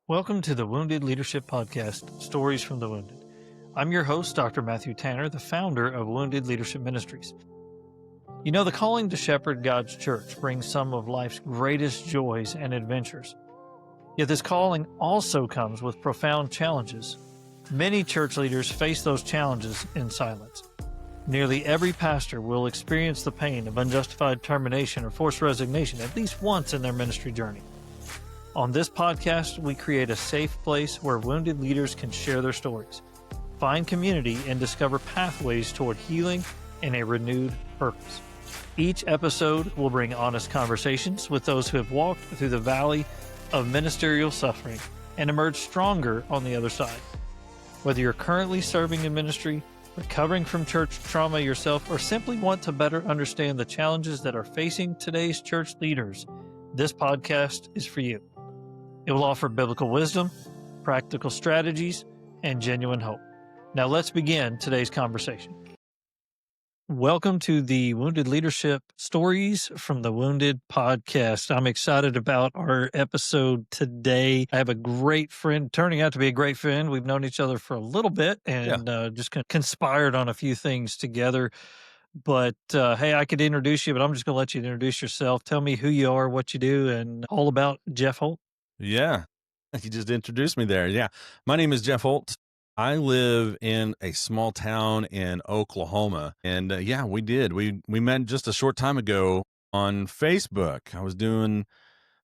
Welcome to the Wounded Leadership Podcast, Stories from the Wounded. I'm your host, Dr. Matthew Tanner, the founder of Wounded Leadership Ministries. You know, the calling to shepherd God's church brings some of life's greatest joys and adventures. Yet this calling also comes with profound challenges. Many church leaders face those challenges in silence. Nearly every pastor will experience the pain of unjustified termination or forced resignation at least once in their ministry journey. On this podcast, we create a safe place where wounded leaders can share their stories, find community, and discover pathways toward healing and a renewed purpose. Each episode will bring honest conversations with those who have walked through the valley of ministerial suffering and emerged stronger on the other side. Whether you're currently serving in ministry, recovering from church trauma yourself, or simply want to better understand the challenges that are facing today's church leaders, this podcast is for you. It will offer biblical wisdom, practical strategies, and genuine hope. Now let's begin today's conversation. Welcome to the Wounded Leadership Stories from the Wounded podcast. I'm excited about our episode today. I have a great friend, turning out to be a great friend. We've known each other for a little bit and just conspired on a few things together. But hey, I could introduce you, but I'm just going to let you introduce yourself. Tell me who you are, what you do, and all about Jeff Holt. Yeah, you just introduced me there. Yeah, my name is Jeff Holt. I live in a small town in Oklahoma, and we met just a short time ago on Facebook. I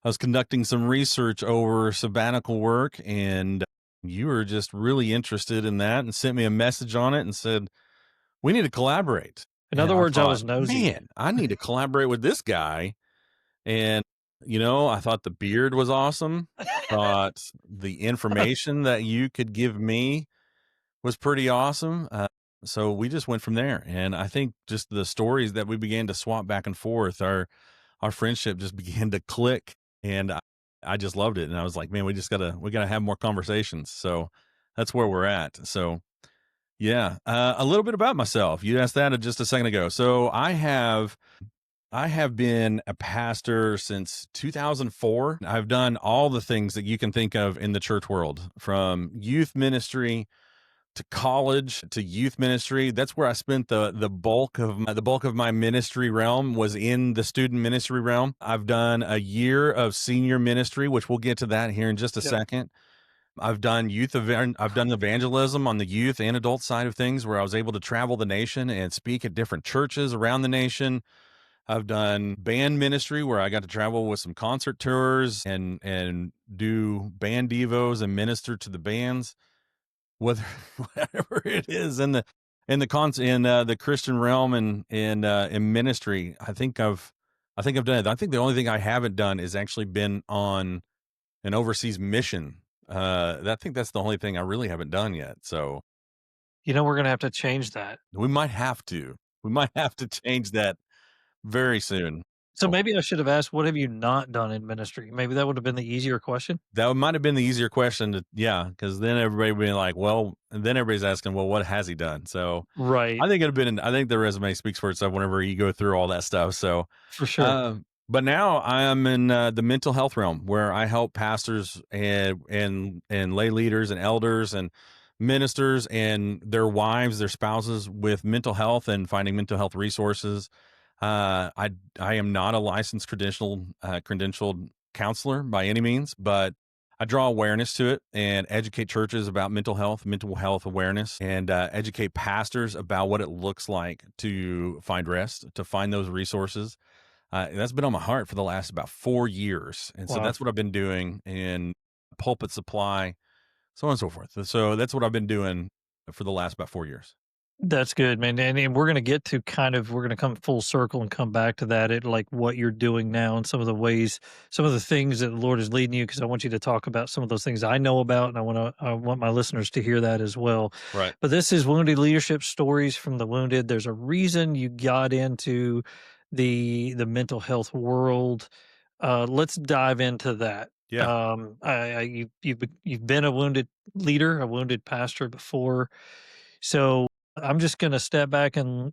was conducting some research over sabbatical work, and you were just really interested in that, and sent me a message on it and said we need to collaborate. In And other words, I thought, was nosy. man, I need to collaborate with this guy. And I thought the beard was awesome. Thought the information that you could give me was pretty awesome. So we just went from there. And I think just the stories that we began to swap back and forth, our friendship just began to click. And I just loved it. And I was like, man, we gotta have more conversations. So that's where we're at. So yeah, a little bit about myself. You asked that just a second ago. So I have been a pastor since 2004. I've done all the things that you can think of in the church world, from youth ministry to college to youth ministry. That's where I spent the bulk of my ministry realm, was in the student ministry realm. I've done a year of senior ministry, which we'll get to that here in just a second. I've done evangelism on the youth and adult side of things, where I was able to travel the nation and speak at different churches around the nation. I've done band ministry, where I got to travel with some concert tours and do band devos and minister to the bands, whatever it is in the Christian realm and in ministry. I think I've done it. I think the only thing I haven't done is actually been on an overseas mission. I think that's the only thing I really haven't done yet. So We're going to have to change that. we might have to change that very soon. So maybe I should have asked, what have you not done in ministry? Maybe that would have been the easier question. That might have been the easier question because then everybody would be like, well, and then everybody's asking, well, what has he done? So Right. I think I think the resume speaks for itself whenever you go through all that stuff. So For sure. but now I am in the mental health realm, where I help pastors and lay leaders and elders and ministers and their wives, their spouses, with mental health and finding mental health resources. I am not a licensed credentialed counselor by any means, but I draw awareness to it and educate churches about mental health awareness, and educate pastors about what it looks like to find rest, to find those resources. That's been on my heart for the last about 4 years. And so that's what I've been doing in pulpit supply, so on and so forth. So that's what I've been doing for the last about 4 years. That's good, man. And we're going to get to we're going to come full circle and come back to that, at like what you're doing now and some of the things that the Lord is leading you, because I want you to talk about some of those things I know about, and I want my listeners to hear that as well. Right. But this is Wounded Leadership Stories from the Wounded. There's a reason you got into the mental health world. Let's dive into that. Yeah. You've been a wounded leader, a wounded pastor before. So I'm just going to step back and,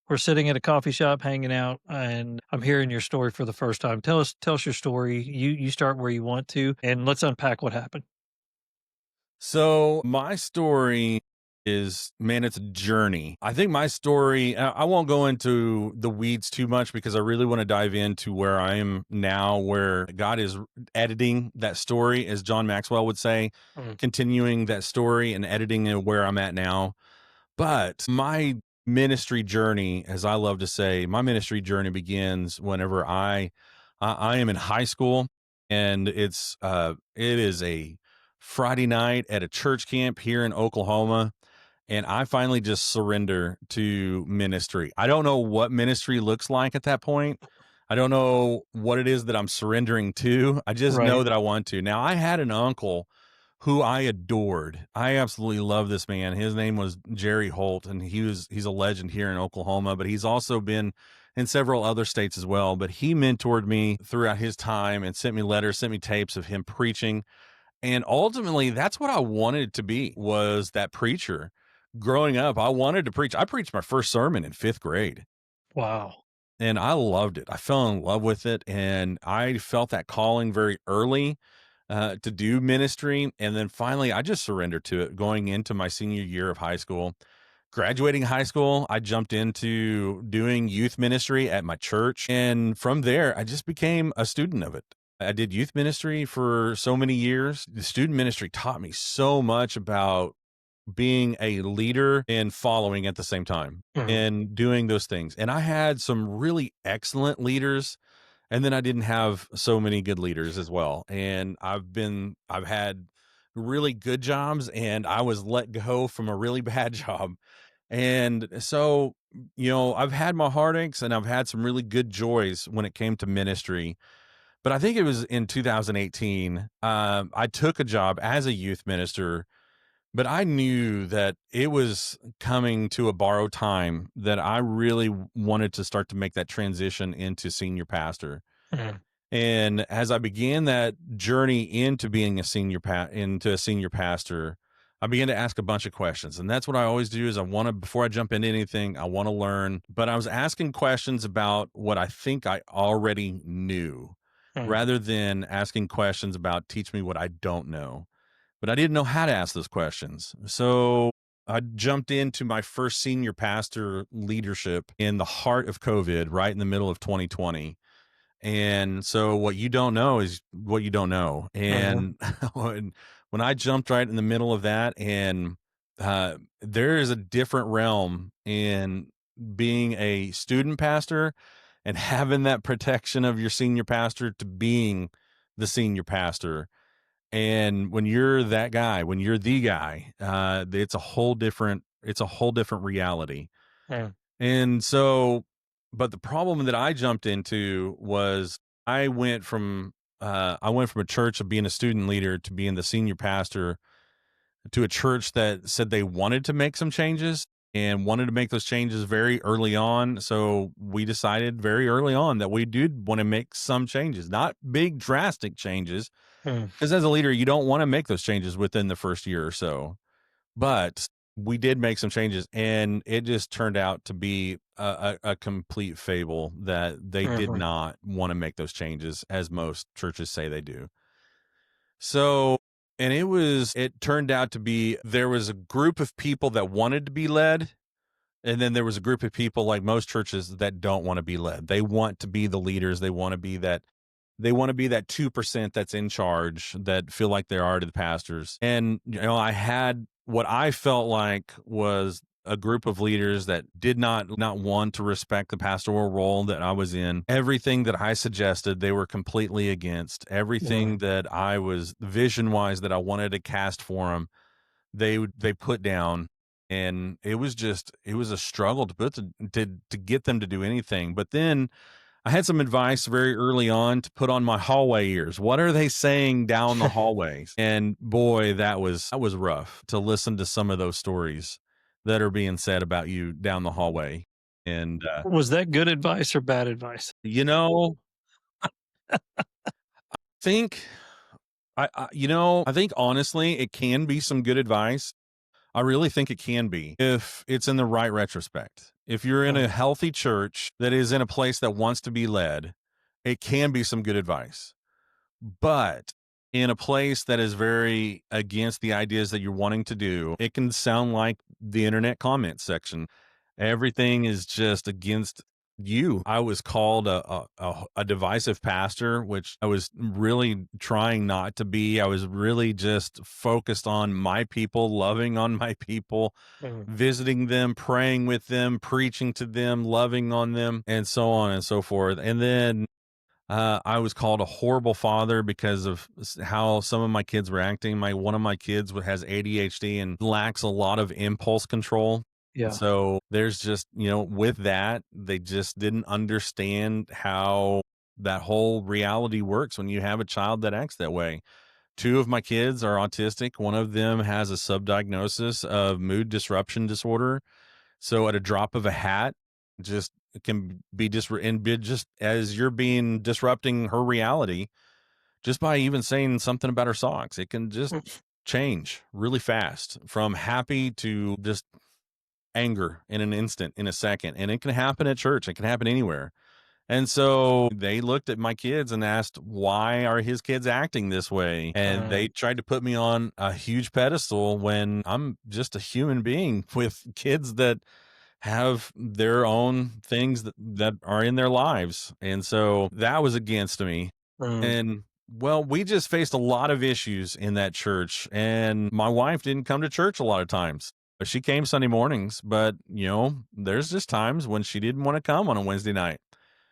We're sitting at a coffee shop hanging out, and I'm hearing your story for the first time. Tell us your story. You start where you want to, and let's unpack what happened. So my story is, man, it's a journey. I think my story, I won't go into the weeds too much because I really want to dive into where I am now, where God is editing that story, as John Maxwell would say, Mm, continuing that story and editing it where I'm at now. But my ministry journey, as I love to say, my ministry journey begins whenever I am in high school, and it is a Friday night at a church camp here in Oklahoma, and I finally just surrender to ministry. I don't know what ministry looks like at that point. I don't know what it is that I'm surrendering to. I just right. know that I want to. Now, I had an uncle who I adored. I absolutely love this man. His name was Jerry Holt, and he's a legend here in Oklahoma, but he's also been in several other states as well. But he mentored me throughout his time and sent me letters, sent me tapes of him preaching. And ultimately, that's what I wanted to be, was that preacher. Growing up, I wanted to preach. I preached my first sermon in 5th grade, Wow. and I loved it. I fell in love with it, and I felt that calling very early to do ministry. And then finally, I just surrendered to it going into my senior year of high school. Graduating high school, I jumped into doing youth ministry at my church. And from there, I just became a student of it. I did youth ministry for so many years. The student ministry taught me so much about being a leader and following at the same time Mhm, and doing those things. And I had some really excellent leaders, and then I didn't have so many good leaders as well. And I've had really good jobs, and I was let go from a really bad job. And so, I've had my heartaches and I've had some really good joys when it came to ministry. But I think it was in 2018, I took a job as a youth minister, but I knew that it was coming to a borrowed time that I really wanted to start to make that transition into senior pastor. mhm, And as I began that journey into being into a senior pastor, I began to ask a bunch of questions. And that's what I always do, is I want to, before I jump into anything, I want to learn. But I was asking questions about what I think I already knew, mhm, rather than asking questions about teach me what I don't know. But I didn't know how to ask those questions. So I jumped into my first senior pastor leadership in the heart of COVID, right in the middle of 2020. And so what you don't know is what you don't know. mhm, And when I jumped right in the middle of that, and there is a different realm in being a student pastor and having that protection of your senior pastor to being the senior pastor. And when you're that guy, when you're the guy, it's a whole different reality. mhm, And so, but the problem that I jumped into was I went from I went from a church of being a student leader to being the senior pastor, to a church that said they wanted to make some changes and wanted to make those changes very early on. So we decided very early on that we did want to make some changes, not big drastic changes, mhm, because as a leader, you don't want to make those changes within the first year or so. But we did make some changes, and it just turned out to be a complete fable that they did mhm, not want to make those changes as most churches say they do. So, and it turned out to be, there was a group of people that wanted to be led, and then there was a group of people, like most churches, that don't want to be led. They want to be the leaders. They want to be that 2% that's in charge, that feel like they are to the pastors. And, I had what I felt like was a group of leaders that did not want to respect the pastoral role that I was in. Everything that I suggested, they were completely against. mhm, Everything that I was vision wise that I wanted to cast for them, they put down. And it was a struggle to get them to do anything. But then I had some advice very early on to put on my hallway ears. What are they saying down the hallways? And boy, that was rough to listen to some of those stories that are being said about you down the hallway. And Was that good advice or bad advice? you know, think I think honestly it can be some good advice. I really think it can be if it's in the right retrospect. If you're in a Mm, healthy church that is in a place that wants to be led, it can be some good advice. But in a place that is very against the ideas that you're wanting to do, it can sound like the internet comment section. Everything is just against you. I was called a divisive pastor, which I was really trying not to be. I was really just focused on my people, loving on my people, mm, visiting them, praying with them, preaching to them, loving on them, and so on and so forth. And then I was called a horrible father because of how some of my kids were acting. One of my kids has ADHD and lacks a lot of impulse control. And yeah. so there's just, with that, they just didn't understand how that whole reality works when you have a child that acts that way. Two of my kids are autistic. One of them has a subdiagnosis of mood disruption disorder. So at a drop of a hat, just it can be and be just as you're being disrupting her reality, just by even saying something about her socks, it can just Mm, change really fast from happy to just anger in an instant, in a second. And it can happen at church. It can happen anywhere. And so they looked at my kids and asked, why are his kids acting this way? And they tried to put me on a huge pedestal when I'm just a human being with kids that have their own things that are in their lives. And so that was against me. mm, And well, we just faced a lot of issues in that church. And my wife didn't come to church a lot of times. She came Sunday mornings, but there's just times when she didn't want to come on a Wednesday night.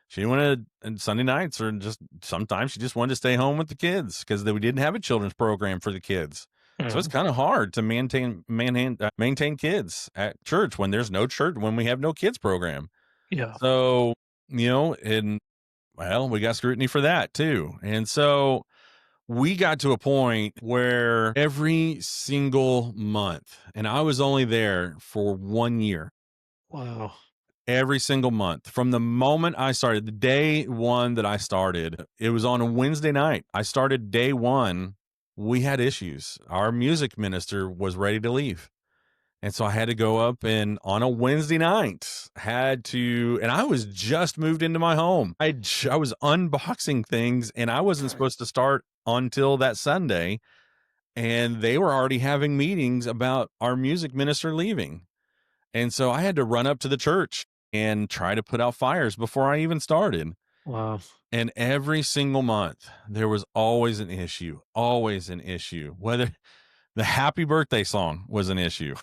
She wanted and Sunday nights, or just sometimes she just wanted to stay home with the kids because we didn't have a children's program for the kids. So it's mm, kind of hard to maintain kids at church when there's no church, when we have no kids program. yeah. So, and well, we got scrutiny for that too. And so we got to a point where every single month, and I was only there for 1 year, Wow. every single month from the moment I started, the day one that I started, it was on a Wednesday night. I started day one. We had issues. Our music minister was ready to leave. And so I had to go up and on a Wednesday night and I was just moved into my home. I was unboxing things and I wasn't supposed to start until that Sunday. And they were already having meetings about our music minister leaving. And so I had to run up to the church and try to put out fires before I even started. Wow. And every single month, there was always an issue, always an issue. Whether the happy birthday song was an issue.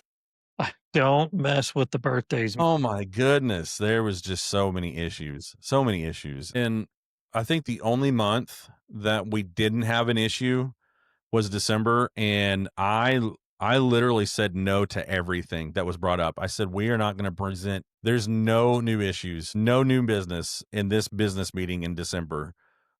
Don't mess with the birthdays. Oh my goodness. There was just so many issues, so many issues. And I think the only month that we didn't have an issue was December, and I literally said no to everything that was brought up. I said, we are not going to present. There's no new issues, no new business in this business meeting in December.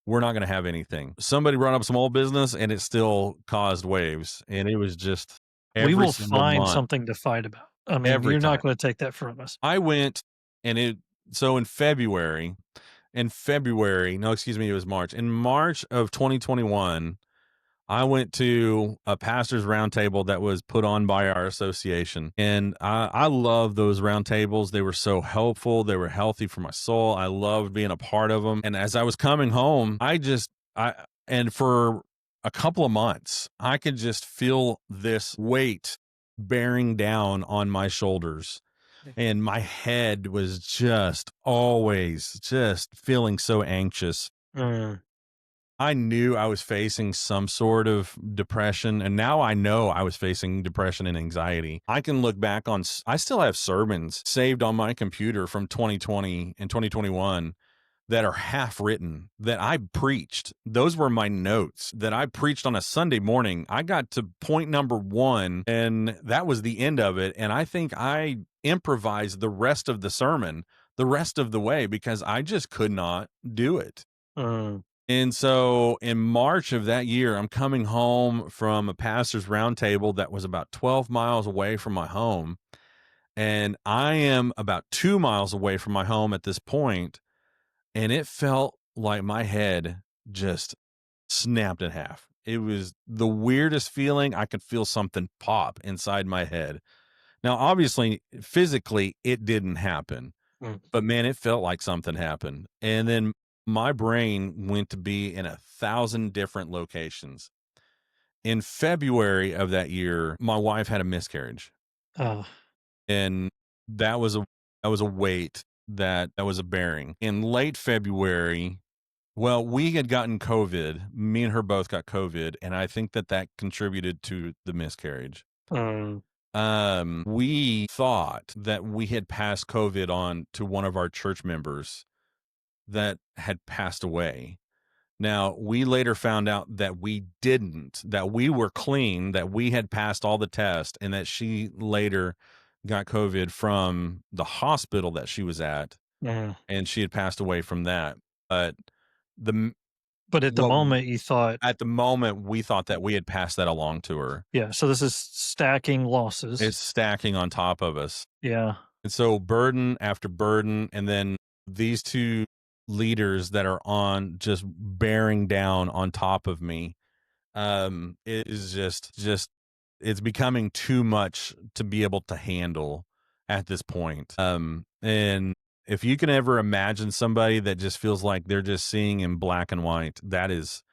We're not going to have anything. Somebody brought up some old business and it still caused waves. And it was just We every will single find month, something to fight about. I mean, every you're not time. gonna take that from us. I went and so in February, no, excuse me, it was March. In March of 2021, I went to a pastor's roundtable that was put on by our association. And I love those roundtables. They were so helpful. They were healthy for my soul. I loved being a part of them. And as I was coming home, and for a couple of months, I could just feel this weight bearing down on my shoulders. And my head was just always just feeling so anxious. Mm, I knew I was facing some sort of depression, and now I know I was facing depression and anxiety. I can look back I still have sermons saved on my computer from 2020 and 2021 that are half written that I preached. Those were my notes that I preached on a Sunday morning. I got to point number one, and that was the end of it. And I think I improvised the rest of the sermon the rest of the way because I just could not do it. mm, And so in March of that year, I'm coming home from a pastor's roundtable that was about 12 miles away from my home. And I am about 2 miles away from my home at this point, and it felt like my head just snapped in half. It was the weirdest feeling. I could feel something pop inside my head. Now, obviously, physically, it didn't happen, Mm. but man, it felt like something happened. And then my brain went to be in 1,000 different locations. In February of that year, my wife had a miscarriage, Uh, and that was a weight that was a bearing. In late February, well, we had gotten COVID. Me and her both got COVID, and I think that contributed to the miscarriage. mm, We thought that we had passed COVID on to one of our church members that had passed away. Now, we later found out that we didn't, that we were clean, that we had passed all the tests, and that she later got COVID from the hospital that she was at, mm. and she had passed away from that. But the But at the what moment, you thought, at the moment we thought that we had passed that along to her. yeah. So this is stacking losses. It's stacking on top of us. Yeah. And so burden after burden, and then these two leaders that are on just bearing down on top of me. It is just it's becoming too much to be able to handle at this point. And if you can ever imagine somebody that just feels like they're just seeing in black and white, that is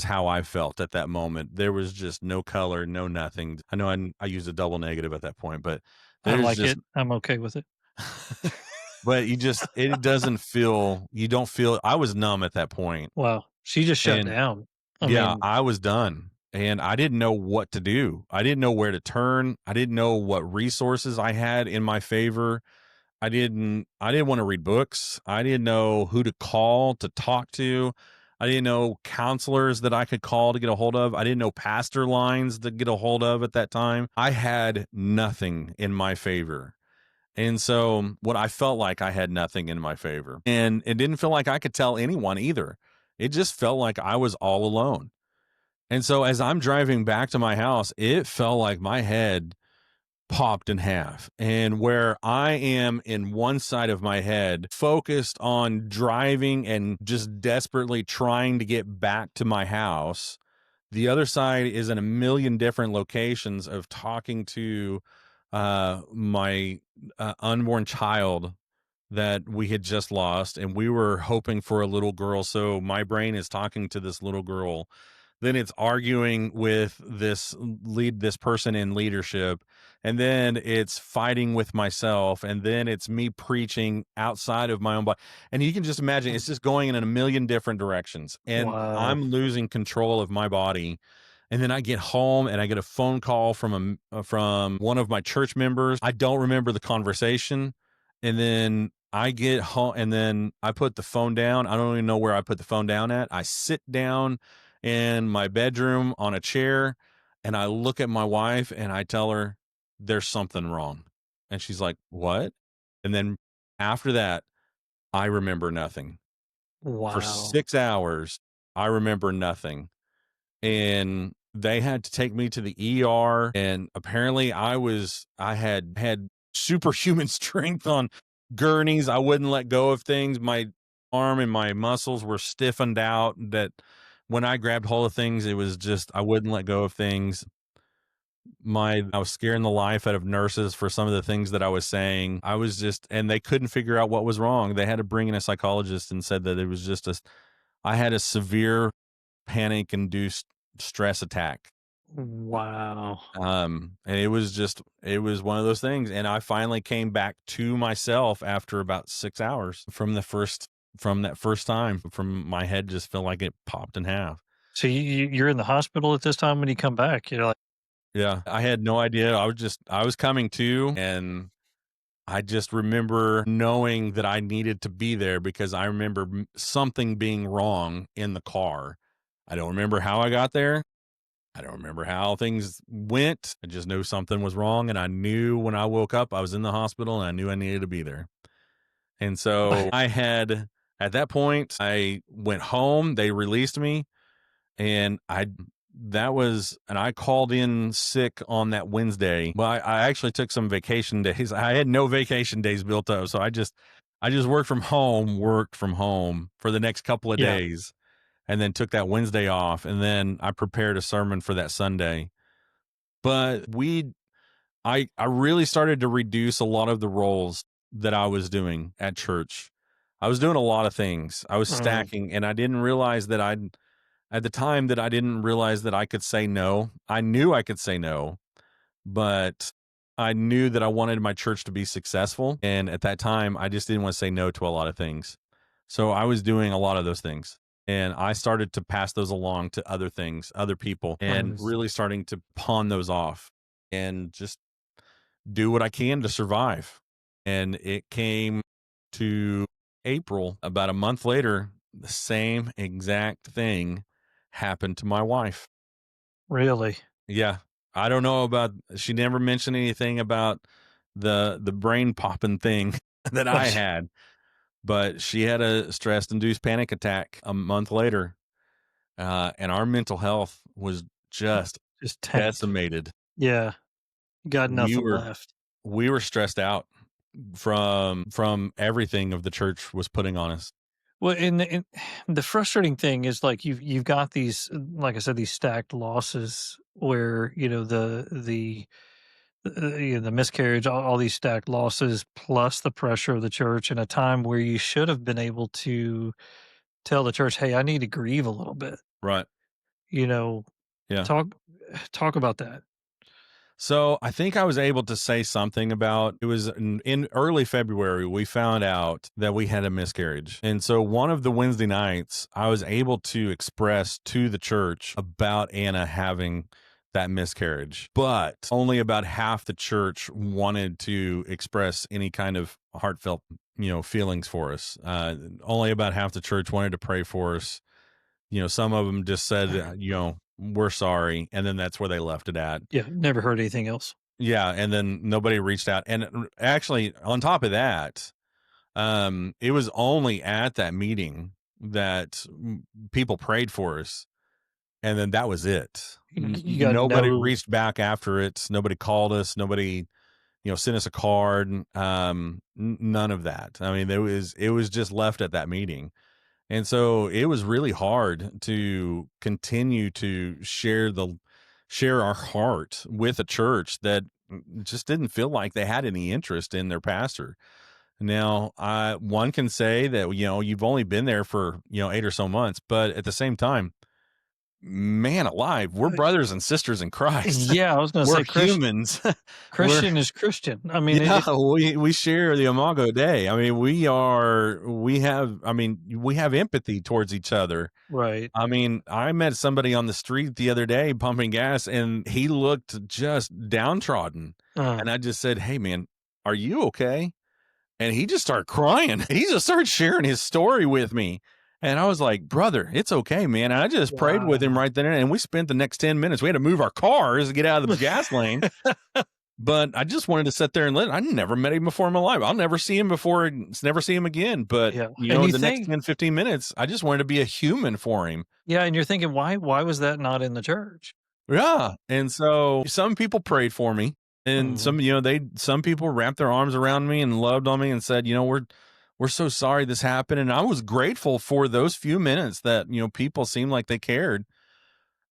how I felt at that moment. There was just no color, no nothing. I know I used a double negative at that point, but I there's like just it. I'm okay with it. but it doesn't feel, you don't feel, I was numb at that point. Wow. She just shut And down. I yeah, mean, I was done, and I didn't know what to do. I didn't know where to turn. I didn't know what resources I had in my favor. I didn't want to read books. I didn't know who to call to talk to. I didn't know counselors that I could call to get a hold of. I didn't know pastor lines to get a hold of at that time. I had nothing in my favor. And so what I felt like I had nothing in my favor. And it didn't feel like I could tell anyone either. It just felt like I was all alone. And so as I'm driving back to my house, it felt like my head popped in half. And where I am in one side of my head, focused on driving and just desperately trying to get back to my house, the other side is in a million different locations of talking to my unborn child that we had just lost, and we were hoping for a little girl. So my brain is talking to this little girl, then it's arguing with this person in leadership, and then it's fighting with myself, and then it's me preaching outside of my own body. And you can just imagine it's just going in a million different directions, and wow. I'm losing control of my body. And then I get home and I get a phone call from one of my church members. I don't remember the conversation. And then I get home and then I put the phone down. I don't even know where I put the phone down at. I sit down in my bedroom on a chair, and I look at my wife and I tell her there's something wrong. And she's like, "What?" And then after that, I remember nothing. For Wow. 6 hours, I remember nothing. And they had to take me to the ER, and apparently I had superhuman strength on gurneys. I wouldn't let go of things. My arm and my muscles were stiffened out, that when I grabbed hold of things, it was just I wouldn't let go of things. I was scaring the life out of nurses for some of the things that I was saying. I was just, and they couldn't figure out what was wrong. They had to bring in a psychologist and said that it was just I had a severe panic induced stress attack. Wow. And it was one of those things. And I finally came back to myself after about 6 hours from that first time, from my head just felt like it popped in half. So you're in the hospital at this time when you come back. You're like, Yeah. I had no idea. I was coming to, and I just remember knowing that I needed to be there because I remember something being wrong in the car. I don't remember how I got there. I don't remember how things went. I just knew something was wrong. And I knew when I woke up, I was in the hospital, and I knew I needed to be there. And so at that point, I went home. They released me, and I called in sick on that Wednesday. Well, I actually took some vacation days. I had no vacation days built up. So I just worked from home for the next couple of yeah. days, and then took that Wednesday off. And then I prepared a sermon for that Sunday. But I really started to reduce a lot of the roles that I was doing at church. I was doing a lot of things. I was Mm, stacking, and I didn't realize that I'd at the time that I didn't realize that I could say no. I knew I could say no, but I knew that I wanted my church to be successful. And at that time, I just didn't want to say no to a lot of things. So I was doing a lot of those things. And I started to pass those along to other things, other people, and mm. really starting to pawn those off and just do what I can to survive. And it came to April, about a month later, the same exact thing happened to my wife. Really? Yeah. I don't know about she never mentioned anything about the brain popping thing that I had, but she had a stress induced panic attack a month later. And our mental health was just Just tanked. decimated. Yeah. Got We nothing were left. we were stressed out from everything of the church was putting on us. Well, and the frustrating thing is like you've got these, like I said, these stacked losses where the miscarriage, all these stacked losses, plus the pressure of the church in a time where you should have been able to tell the church, "Hey, I need to grieve a little bit." Right. You know, Yeah. talk talk about that. So I think I was able to say something about it was in early February, we found out that we had a miscarriage. And so one of the Wednesday nights, I was able to express to the church about Anna having that miscarriage, but only about half the church wanted to express any kind of heartfelt, feelings for us. Only about half the church wanted to pray for us. Some of them just said, we're sorry. And then that's where they left it at. Yeah, never heard anything else. Yeah, and then nobody reached out, and actually, on top of that, it was only at that meeting that people prayed for us, and then that was it. You got Nobody no. reached back after it. Nobody called us. Nobody, sent us a card. None of that. I mean, it was just left at that meeting. And so it was really hard to continue to share our heart with a church that just didn't feel like they had any interest in their pastor. Now, one can say that you've only been there for 8 or so months, but at the same time, man alive, we're brothers and sisters in Christ. Yeah, I was gonna We're say humans. We're Christian is Christian. I mean, yeah, we share the Imago Dei. I mean, we have empathy towards each other. right. I mean, I met somebody on the street the other day pumping gas, and he looked just downtrodden. Uh, And I just said, "Hey, man, are you okay?" And he just started crying. He just started sharing his story with me. And I was like, "Brother, it's okay, man." And I just prayed with him wow. right then. And we spent the next 10 minutes. We had to move our cars to get out of the gas lane. But I just wanted to sit there and let I never met him before in my life. I'll never see him before, never see him again. But, Yeah, and you the next think 10, 15 minutes, I just wanted to be a human for him. yeah, and you're thinking, "Why was that not in the church?" Yeah. And so some people prayed for me. And Mhm. some people wrapped their arms around me and loved on me and said, we're so sorry this happened. And I was grateful for those few minutes that, people seemed like they cared.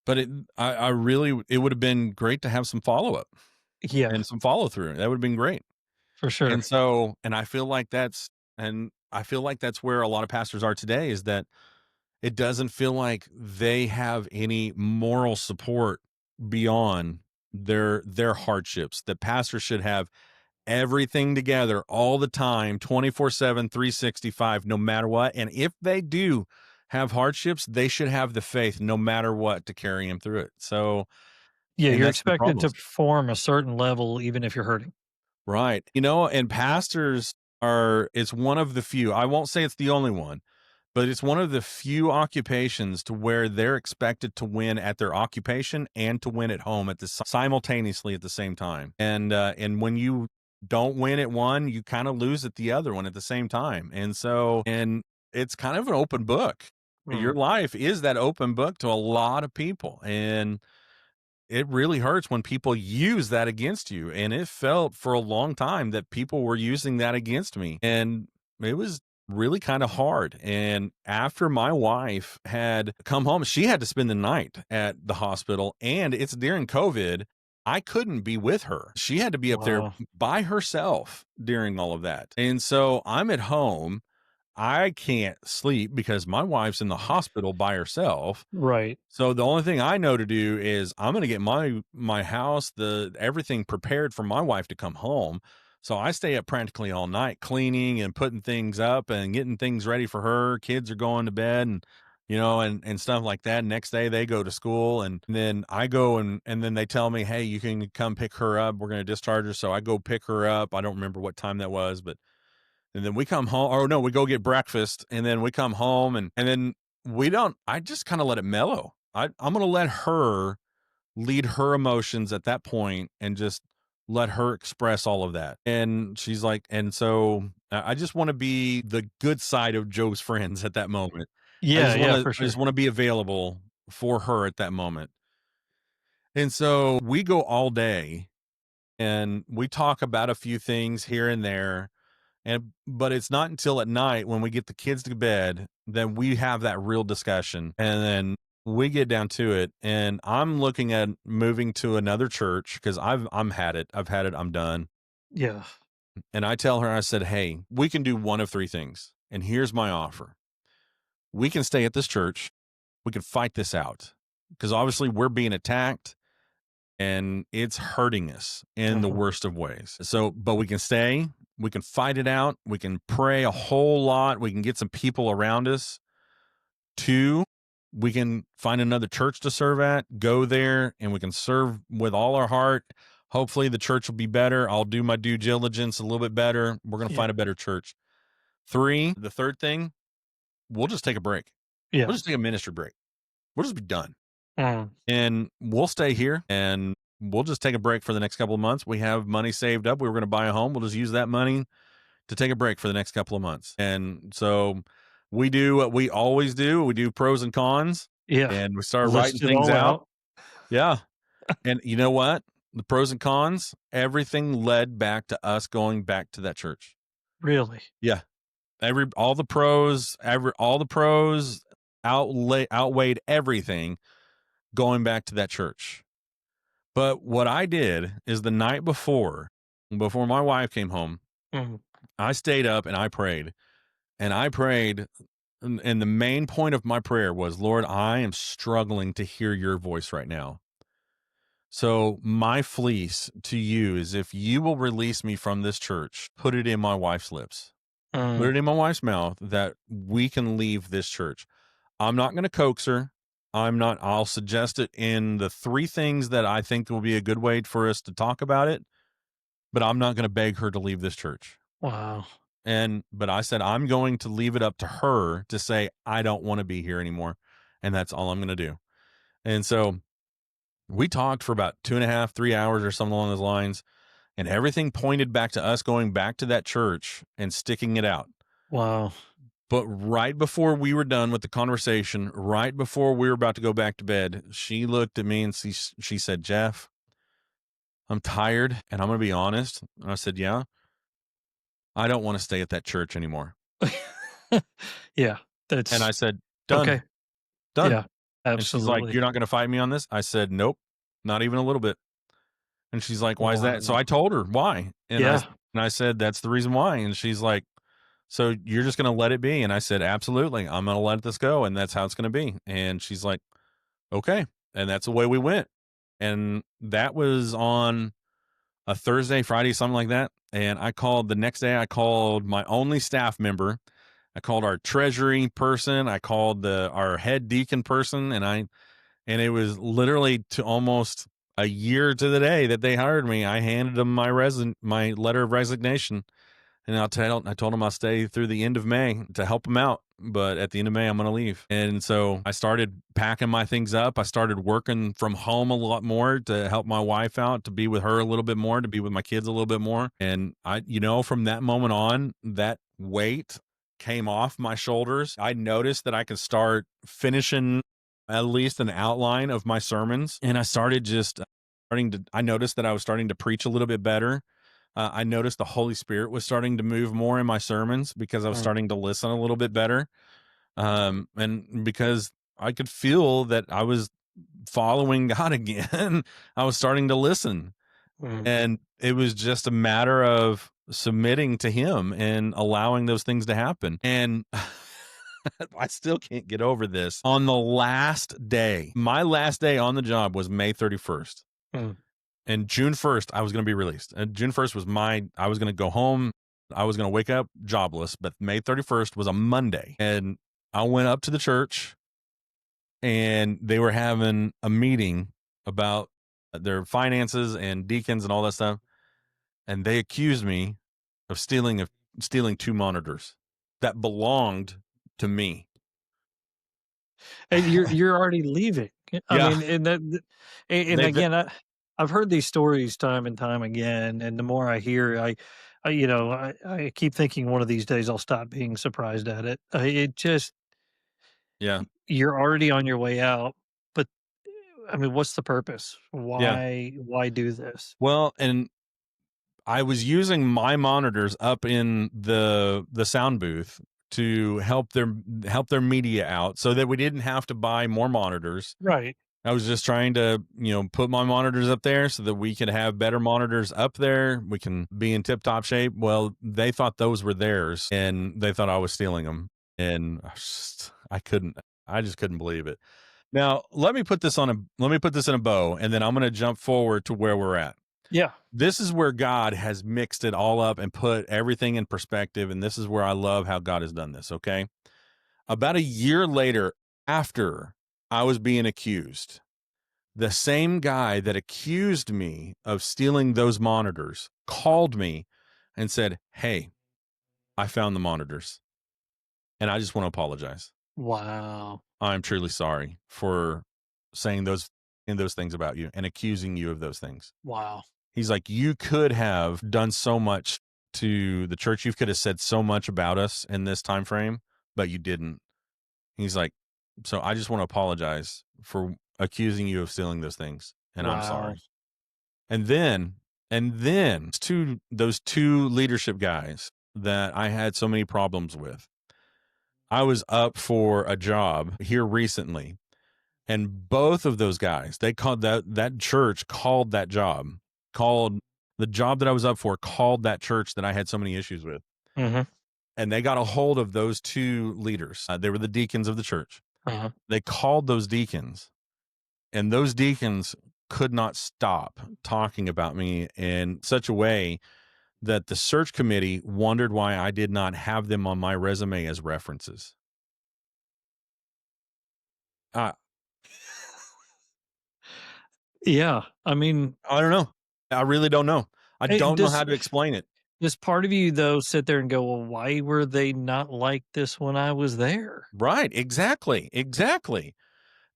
But I really, it would have been great to have some follow up Yeah, and some follow through. That would have been great. for sure. And so, and I feel like that's where a lot of pastors are today is that it doesn't feel like they have any moral support beyond their hardships. That pastors should have everything together all the time, 24/7, 365, no matter what. And if they do have hardships, they should have the faith no matter what to carry them through it. So, Yeah, and you're that's the expected to problem. perform a certain level even if you're hurting. Right. And pastors it's one of the few, I won't say it's the only one, but it's one of the few occupations to where they're expected to win at their occupation and to win at home simultaneously at the same time. And when you don't win at one, you kind of lose at the other one at the same time. And it's kind of an open book. Your Mm. life is that open book to a lot of people. And it really hurts when people use that against you. And it felt for a long time that people were using that against me. And it was really kind of hard. And after my wife had come home, she had to spend the night at the hospital. And it's during COVID. I couldn't be with her. She had to be up there Wow. by herself during all of that. And so I'm at home. I can't sleep because my wife's in the hospital by herself. Right. So the only thing I know to do is I'm going to get my house, the everything prepared for my wife to come home. So I stay up practically all night cleaning and putting things up and getting things ready for her. Kids are going to bed and and stuff like that. Next day they go to school and then I go and then they tell me, "Hey, you can come pick her up. We're going to discharge her." So I go pick her up. I don't remember what time that was, but and then we come home, or no, we go get breakfast, and then we come home, and then we don't. I just kind of let it mellow. I'm gonna let her lead her emotions at that point, and just let her express all of that. And she's like, and so I just want to be the good side of Joe's friends at that moment. Yeah, yeah, for I just sure. want to be available for her at that moment. And so we go all day, and we talk about a few things here and there but it's not until at night when we get the kids to bed that we have that real discussion. And then we get down to it. And I'm looking at moving to another church because I'm had it. I've had it. I'm done. Yeah. And I tell her, I said, "Hey, we can do one of three things. And here's my offer. We can stay at this church. We can fight this out. Because obviously we're being attacked and it's hurting us in the Mhm. worst of ways. So, but we can stay, we can fight it out, we can pray a whole lot, we can get some people around us. Two, we can find another church to serve at, go there, and we can serve with all our heart. Hopefully, the church will be better. I'll do my due diligence a little bit better. We're going to Yeah. find a better church. Three, the third thing, we'll just take a break. Yeah. We'll just take a ministry break. We'll just be done. Mm. And we'll stay here and we'll just take a break for the next couple of months. We have money saved up. We were going to buy a home. We'll just use that money to take a break for the next couple of months. And so we do what we always do. We do pros and cons Yeah. and we start writing List it things all out. out. Yeah. And you know what? The pros and cons, everything led back to us going back to that church. Really? Yeah. All the pros outweighed everything going back to that church. But what I did is the night before my wife came home, Mhm. I stayed up and I prayed. And I prayed, and the main point of my prayer was, "Lord, I am struggling to hear your voice right now. So my fleece to you is if you will release me from this church, put it in my wife's lips. Put Mm. it in my wife's mouth that we can leave this church. I'm not going to coax her. I'll suggest it in the three things that I think will be a good way for us to talk about it, but I'm not going to beg her to leave this church." Wow. But I said, I'm going to leave it up to her to say, I don't want to be here anymore. And that's all I'm going to do. And so we talked for about 2.5, 3 hours or something along those lines. And everything pointed back to us going back to that church and sticking it out. Wow. But right before we were done with the conversation, right before we were about to go back to bed, she looked at me and she said, "Jeff, I'm tired and I'm going to be honest." And I said, "Yeah, I don't want to stay at that church anymore." Yeah. And I That's said, "Done, okay. done." Yeah. And she's like, Absolutely. "You're not going to fight me on this?" I said, "Nope, not even a little bit." And she's like, "Why is that?" So Wow. I told her why. Yeah. And I said, "That's the reason why." And she's like, "So you're just going to let it be?" And I said, "Absolutely. I'm going to let this go. And that's how it's going to be." And she's like, "Okay." And that's the way we went. And that was on a Thursday, Friday, something like that. And I called the next day, I called my only staff member. I called our treasury person. I called our head deacon person. And it was literally to almost a year to the day that they hired me. I handed them my letter of resignation, and I told them I'll stay through the end of May to help them out. But at the end of May, I'm going to leave. And so I started packing my things up. I started working from home a lot more to help my wife out, to be with her a little bit more, to be with my kids a little bit more. And from that moment on, that weight came off my shoulders. I noticed that I could start finishing at least an outline of my sermons. And I started I noticed that I was starting to preach a little bit better. I noticed the Holy Spirit was starting to move more in my sermons because I was Mm. starting to listen a little bit better. And because I could feel that I was following God again. I was starting to listen. And it was just a matter of submitting to him and allowing those things to happen. And I still can't get over this. On the last day, my last day on the job was May 31st. And June 1st, I was going to be released. And June 1st was I was going to go home. I was going to wake up jobless, but May 31st was a Monday. And I went up to the church and they were having a meeting about their finances and deacons and all that stuff. And they accused me of stealing 2 monitors that belonged to me. And you're already leaving. I Yeah. mean, and again, I've heard these stories time and time again, and the more I hear, I keep thinking one of these days I'll stop being surprised at it. It just Yeah. you're already on your way out, but I mean, what's the purpose? Yeah. Why do this? Well, and I was using my monitors up in the sound booth to help their media out so that we didn't have to buy more monitors. Right. I was just trying to, put my monitors up there so that we could have better monitors up there. We can be in tip-top shape. Well, they thought those were theirs and they thought I was stealing them. And I just couldn't believe it. Now, let me put this in a bow, and then I'm going to jump forward to where we're at. Yeah. This is where God has mixed it all up and put everything in perspective. And this is where I love how God has done this. Okay. About a year later, after I was being accused, the same guy that accused me of stealing those monitors called me and said, "Hey, I found the monitors and I just want to apologize. Wow. I'm truly sorry for saying those things about you and accusing you of those things." Wow. He's like, "You could have done so much to the church. You could have said so much about us in this time frame, but you didn't." He's like, "So I just want to apologize for accusing you of stealing those things, and I'm Wow. sorry." And then those two leadership guys that I had so many problems with. I was up for a job here recently, and both of those guys, they called that church called that job, called the job that I was up for, called that church that I had so many issues with. Mhm. And they got a hold of those two leaders. They were the deacons of the church. Uh-huh. They called those deacons, and those deacons could not stop talking about me in such a way that the search committee wondered why I did not have them on my resume as references. Uh, Yeah. I mean, I don't know. I really don't know. I hey, don't know how to explain it. does part of you though sit there and go, "Well, why were they not like this when I was there?" Right. Exactly. Exactly.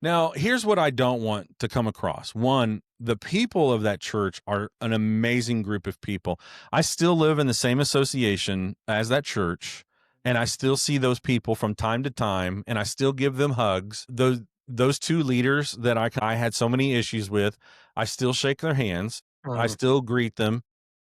Now, here's what I don't want to come across. One, the people of that church are an amazing group of people. I still live in the same association as that church, and I still see those people from time to time, and I still give them hugs. Those two leaders that I had so many issues with, I still shake their hands. I still greet them.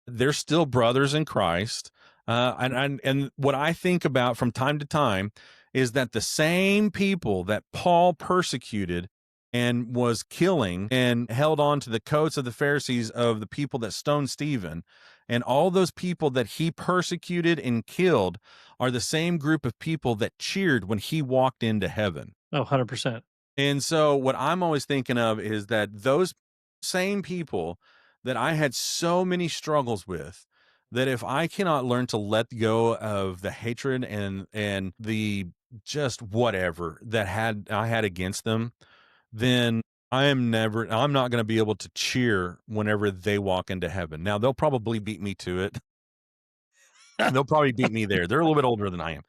They're still brothers in Christ. And what I think about from time to time is that the same people that Paul persecuted and was killing and held on to the coats of the Pharisees of the people that stoned Stephen, and all those people that he persecuted and killed are the same group of people that cheered when he walked into heaven. Oh, 100%. And so what I'm always thinking of is that those same people that I had so many struggles with, that if I cannot learn to let go of the hatred and the just whatever that I had against them, then I'm not going to be able to cheer whenever they walk into heaven. Now they'll probably beat me to it. They'll probably beat me there. They're a little bit older than I am.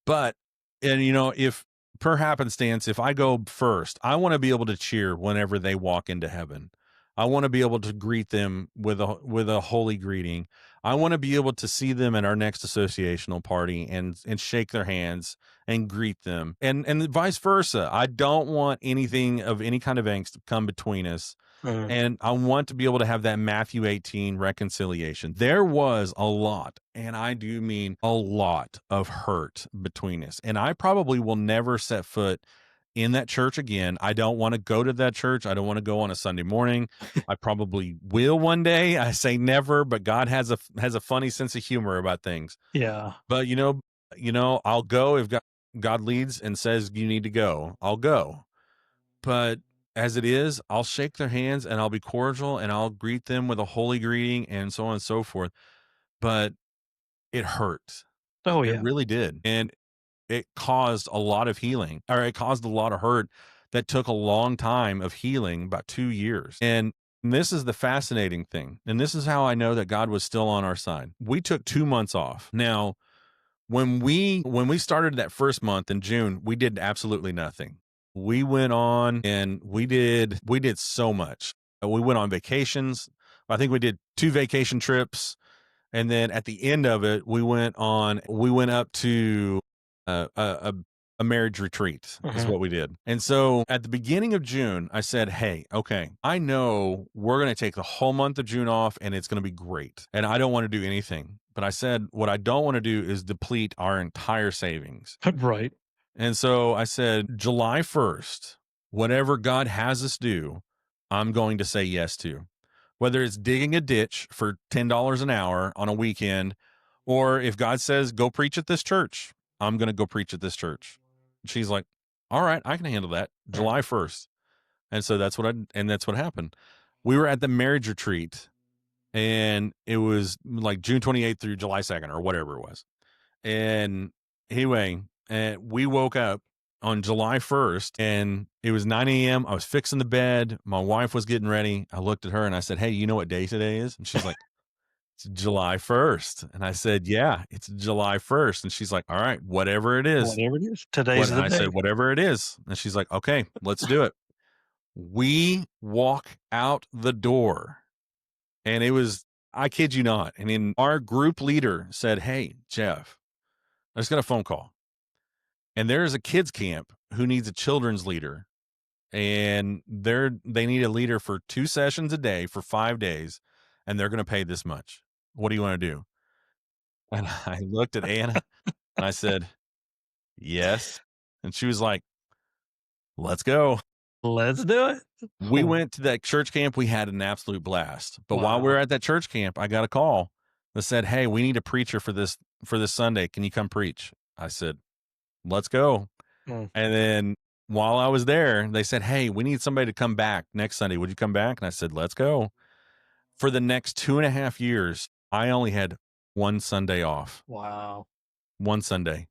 But, and if per happenstance, if I go first, I want to be able to cheer whenever they walk into heaven. I want to be able to greet them with a holy greeting. I want to be able to see them at our next associational party and shake their hands and greet them, and vice versa. I don't want anything of any kind of angst to come between us. And I want to be able to have that Matthew 18 reconciliation. There was a lot, and I do mean a lot of hurt between us. And I probably will never set foot in that church again. I don't want to go to that church. I don't want to go on a Sunday morning. I probably will one day. I say never, but God has a funny sense of humor about things. Yeah. But I'll go if God leads and says you need to go. I'll go. But as it is, I'll shake their hands and I'll be cordial and I'll greet them with a holy greeting and so on and so forth. But it hurt. Oh, It yeah. really did. And it caused a lot of healing, or it caused a lot of hurt that took a long time of healing, about 2 years. And this is the fascinating thing. And this is how I know that God was still on our side. We took 2 months off. Now, when we started that first month in June, we did absolutely nothing. We went on and we did so much. We went on vacations. I think we did 2 vacation trips. And then at the end of it, we went up to a marriage retreat is Mhm. what we did. And so at the beginning of June, I said, hey, okay, I know we're going to take the whole month of June off and it's going to be great. And I don't want to do anything. But I said, what I don't want to do is deplete our entire savings. Right. And so I said, July 1st, whatever God has us do, I'm going to say yes to. Whether it's digging a ditch for $10 an hour on a weekend, or if God says, go preach at this church, I'm going to go preach at this church. She's like, all right, I can handle that. Mhm. July 1st. And so that's what happened. We were at the marriage retreat and it was like June 28th through July 2nd or whatever it was. And anyway, we woke up on July 1st and it was 9 a.m. I was fixing the bed. My wife was getting ready. I looked at her and I said, hey, you know what day today is? And she's like, it's July 1st. And I said, yeah, it's July 1st. And she's like, all right, whatever it is. Whatever it is, today's the I day. said, whatever it is. And she's like, okay, let's do it. We walk out the door and it was, I kid you not. And then our group leader said, hey, Jeff, I just got a phone call. And there's a kids camp who needs a children's leader. And they need a leader for 2 sessions a day for 5 days. And they're going to pay this much. What do you want to do? And I looked at Anna and I said, yes. And she was like, let's go. Let's do it. We Oh, went to that church camp. We had an absolute blast. But while we wow. were at that church camp, I got a call that said, hey, we need a preacher for this Sunday. Can you come preach? I said, let's go. Mm. And then while I was there, they said, hey, we need somebody to come back next Sunday. Would you come back? And I said, let's go. For the next 2.5 years, I only had one Sunday off, Wow. one Sunday.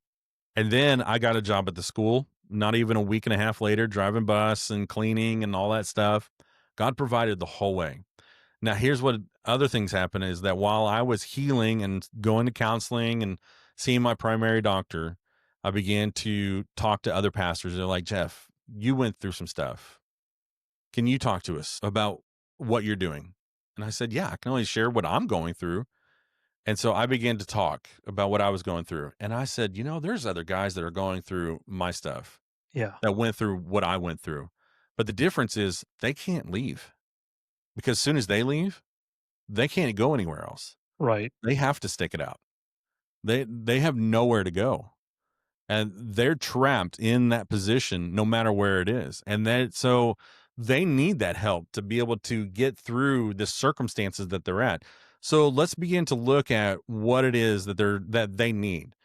And then I got a job at the school, not even a week and a half later, driving bus and cleaning and all that stuff. God provided the whole way. Now, here's what other things happen is that while I was healing and going to counseling and seeing my primary doctor, I began to talk to other pastors. They're like, Jeff, you went through some stuff. Can you talk to us about what you're doing? And I said, yeah, I can only share what I'm going through. And so I began to talk about what I was going through. And I said, there's other guys that are going through my stuff Yeah. that went through what I went through. But the difference is they can't leave because as soon as they leave, they can't go anywhere else. Right. They have to stick it out. They have nowhere to go. And they're trapped in that position no matter where it is. And so they need that help to be able to get through the circumstances that they're at. So let's begin to look at what it is that they need.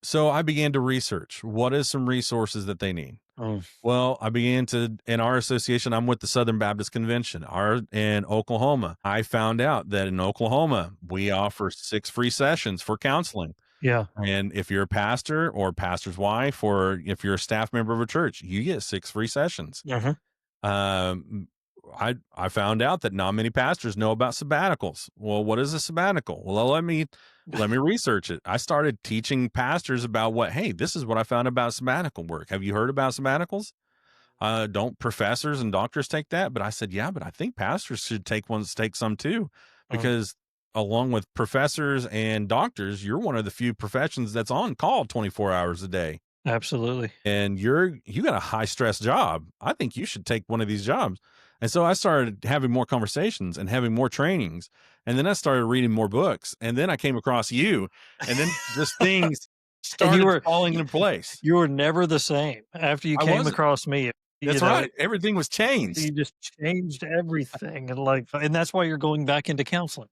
So I began to research what is some resources that they need. Mm. Well, I began to, in our association, I'm with the Southern Baptist Convention in Oklahoma. I found out that in Oklahoma, we offer 6 free sessions for counseling. Yeah. And if you're a pastor or pastor's wife, or if you're a staff member of a church, you get 6 free sessions. Mhm. Um, I found out that not many pastors know about sabbaticals. Well, what is a sabbatical? Well, let me research it. I started teaching pastors about hey, this is what I found about sabbatical work. Have you heard about sabbaticals? Don't professors and doctors take that? But I said, yeah, but I think pastors should take some too, Mm. because along with professors and doctors, you're one of the few professions that's on call 24 hours a day. Absolutely. And you got a high stress job. I think you should take one of these jobs. And so I started having more conversations and having more trainings. And then I started reading more books. And then I came across you. And then just things And started falling into place. you were never the same after you I came wasn't. across me. That's right. Everything was changed. You just changed everything, and that's why you're going back into counseling.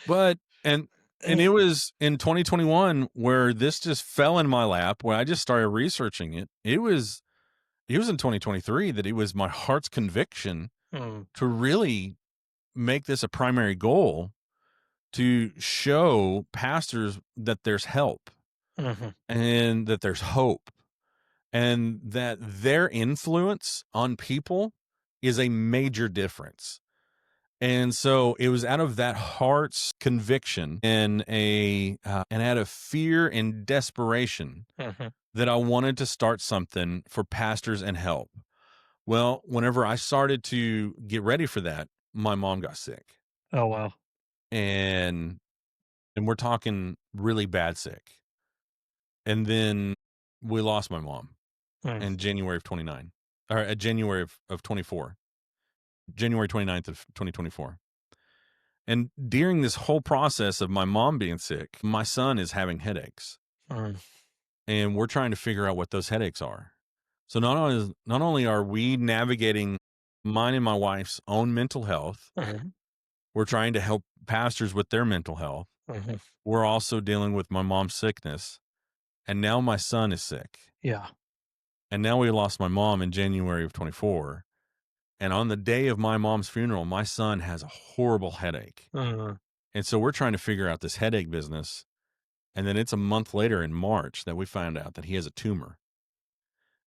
But and it was in 2021 where this just fell in my lap where I just started researching it. It was in 2023 that it was my heart's conviction Mm, to really make this a primary goal to show pastors that there's help mhm, and that there's hope and that their influence on people is a major difference. And so it was out of that heart's conviction and and out of fear and desperation mhm. that I wanted to start something for pastors and help. Well, whenever I started to get ready for that, my mom got sick. Oh, wow. And we're talking really bad sick. And then we lost my mom Mm, in January of 29 or January of 24, January 29th of 2024. And during this whole process of my mom being sick, my son is having headaches mm, and we're trying to figure out what those headaches are. So not only are we navigating mine and my wife's own mental health, mhm, we're trying to help pastors with their mental health. mhm. We're also dealing with my mom's sickness. And now my son is sick. Yeah. And now we lost my mom in January of 24. And on the day of my mom's funeral, my son has a horrible headache. Mhm, And so we're trying to figure out this headache business. And then it's a month later in March that we found out that he has a tumor.